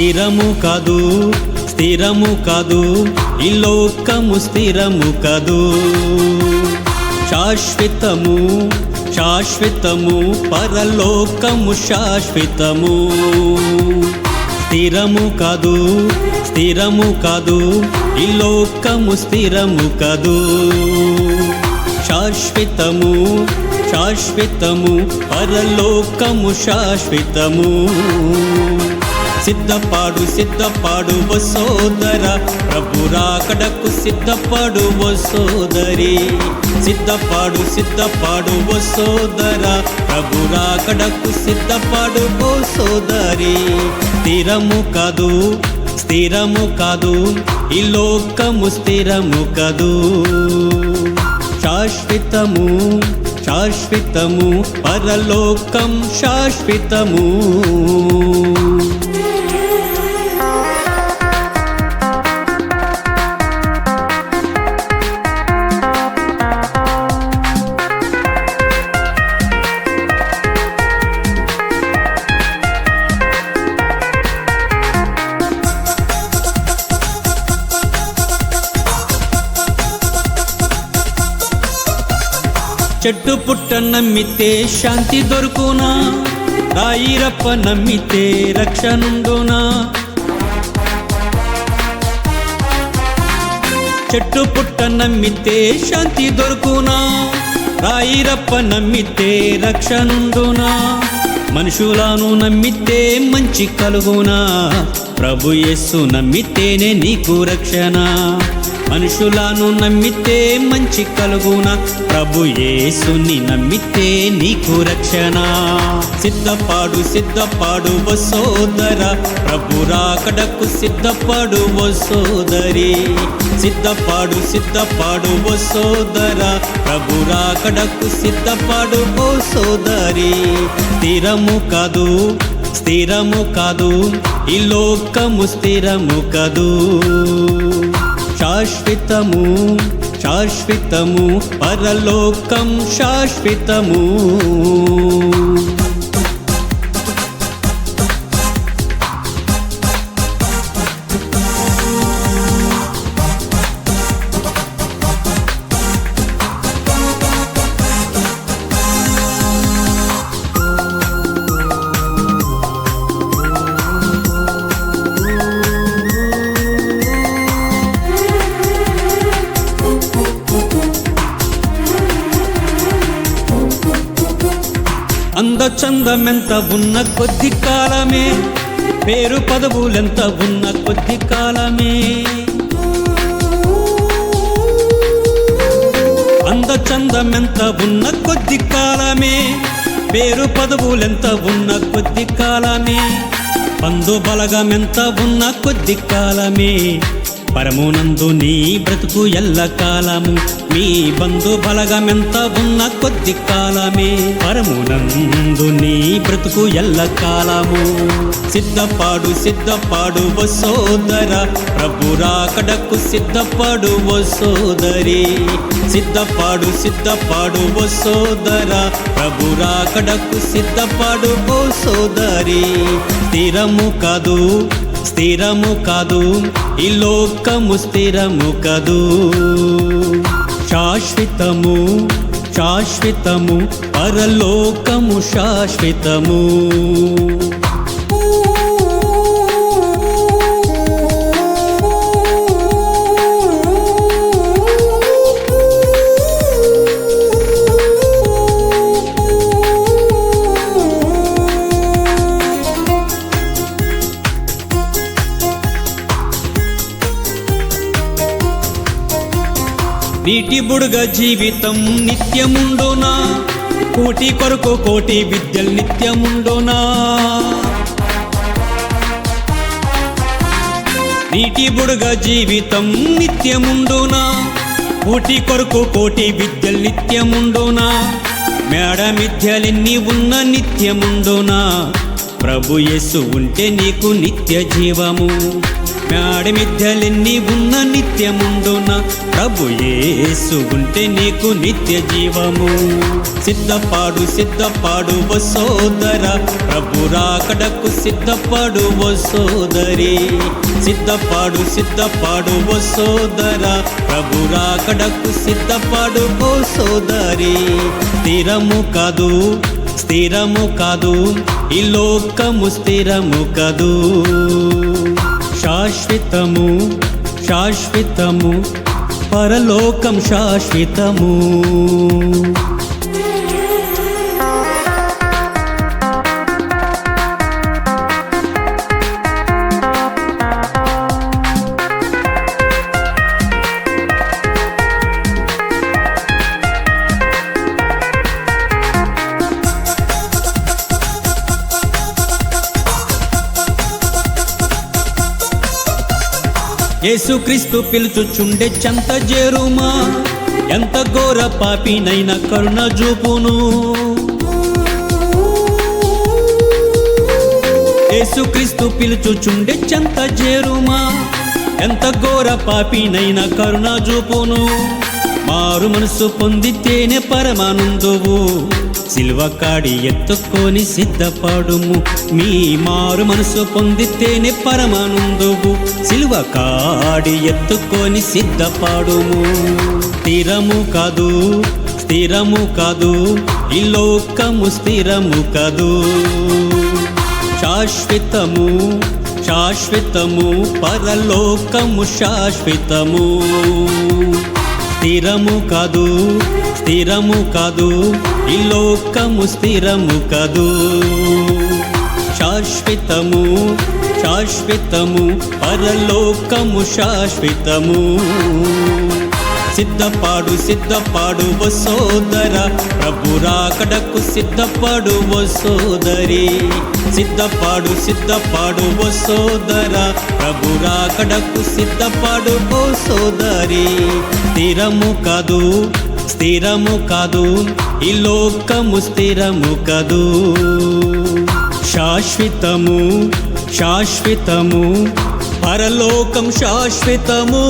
స్థిరము కాదు స్థిరము కాదు ఈ లోకము స్థిరము కాదు శాశ్వతము శాశ్వతము పరలోకము శాశ్వతము స్థిరము కాదు స్థిరము కాదు ఈ లోకము స్థిరము కాదు శాశ్వతము శాశ్వతము పరలోకము శాశ్వతము సిద్ధపాడు సిద్ధపాడు ఓ సోదర ప్రభు రాకడకు సిద్ధపాడు ఓ సోదరి సిద్ధపాడు సిద్ధపాడు ఓ సోదర ప్రభు రాకడకు సిద్ధపాడు ఓ సోదరి స్థిరము కాదు స్థిరము కాదు ఈ లోకము స్థిరము కాదు శాశ్వతము శాశ్వతము పరలోకం శాశ్వతము చెట్టు పుట్ట నమ్మితే శాంతి దొరుకునా రాయిరప్ప నమ్మితే రక్షణుండునా చెట్టు పుట్ట నమ్మితే శాంతి దొరుకునా రాయిరప్ప నమ్మితే రక్షణుండునా మనుషులను నమ్మితే మంచి కలుగునా ప్రభు యేసు నమ్మితేనే నీకు రక్షణ మనుషులను నమ్మితే మంచి కలుగునా ప్రభు యేసుని నమ్మితే నీకు రక్షణ సిద్ధపాడు సిద్ధపాడు ఓ సోదర ప్రభు రాకడకు సిద్ధపాడు ఓ సోదరి సిద్ధపాడు సిద్ధపాడు ఓ సోదర ప్రభు రాకడకు సిద్ధపాడు ఓ సోదరి స్థిరము కాదు స్థిరము కాదు ఈ లోకము స్థిరము కాదు శాశ్వతము శాశ్వతము పరలోకం శాశ్వతము అందచందమెంత ఉన్న కొద్ది కాలమే పేరు పదవులెంత ఉన్న కొద్ది కాలమే అందచందమెంత ఉన్న కొద్ది కాలమే పేరు పదవులెంత ఉన్న కొద్ది కాలమే బంధు బలగమెంత ఉన్న కొద్ది కాలమే పరమునందు నీ బ్రతుకు ఎల్ల కాలము మీ బంధు బలగమెంత ఉన్న కొద్ది కాలమే పరమునందు నీ బ్రతుకు ఎల్ల కాలము సిద్ధపాడు సిద్ధపాడు ఓ సోదర ప్రభు రాకడకు సిద్ధపాడు ఓ సోదరి సిద్ధపాడు సిద్ధపాడు ఓ సోదర ప్రభు రాకడకు సిద్ధపాడు ఓ సోదరి స్థిరము కాదు స్థిరము కాదు ఈ లోకము స్థిరము కాదు శాశ్వతము శాశ్వతము పరలోకము శాశ్వతము నీటి బుడుగ జీవితం నిత్యముండునా కోటి కొరకు కోటి విద్యలు నిత్యముండునా నీటి బుడుగ జీవితం నిత్యముండునా కోటి కొరకు కోటి విద్యలు నిత్యముండునా మేడ మిథ్యలెన్ని ఉన్న నిత్యముండునా ప్రభు యేసు ఉంటే నీకు నిత్య జీవము మేడి మిథ్యలెన్ని ఉన్న నిత్యముండున ప్రభు యేసు ఉంటే నీకు నిత్య జీవము. సిద్ధపాడు సిద్ధపాడు ఓ సోదర, ప్రభు రాకడకు సిద్ధపాడు ఓ సోదరి. సిద్ధపాడు సిద్ధపాడు ఓ సోదర, ప్రభు రాకడకు సిద్ధపాడు ఓ సోదరి. స్థిరము కాదు ఈ లోకము, స్థిరము కాదు. శాశ్వతము పరలోకం శాశ్వతము. యేసుక్రీస్తు పిలుచుచుండే చెంత చేరుమా, ఎంత ఘోర పాపినైనా కరుణ చూపును. యేసుక్రీస్తు పిలుచుచుండే చెంత చేరుమా, ఎంత ఘోర పాపినైనా కరుణ చూపును. మారు మనసు పొందితేనే పరమానందువు, సిలువ కాడి ఎత్తుకొని సిద్ధపడుము. మీ మారు మనసు పొందితేనే పరమానందువు, సిలువ కాడి ఎత్తుకొని సిద్ధపడుము. స్థిరము కాదు ఈ లోకము, స్థిరము కాదు. శాశ్వతము పరలోకము శాశ్వతము. స్థిరము కాదు ఈ లోకము, స్థిరము కాదు. శాశ్వతము పరలోకము శాశ్వతము. సిద్ధపాడు ఓ సోదర, ప్రభు రాకడకు సిద్ధపాడు ఓ సోదరి. సిద్ధపాడు ఓ సోదర, ప్రభు రాకడకు సిద్ధపాడు ఓ సోదరి. స్థిరము కాదు ఈ లోకము, స్థిరము కాదు. శాశ్వతము పరలోకం శాశ్వతము.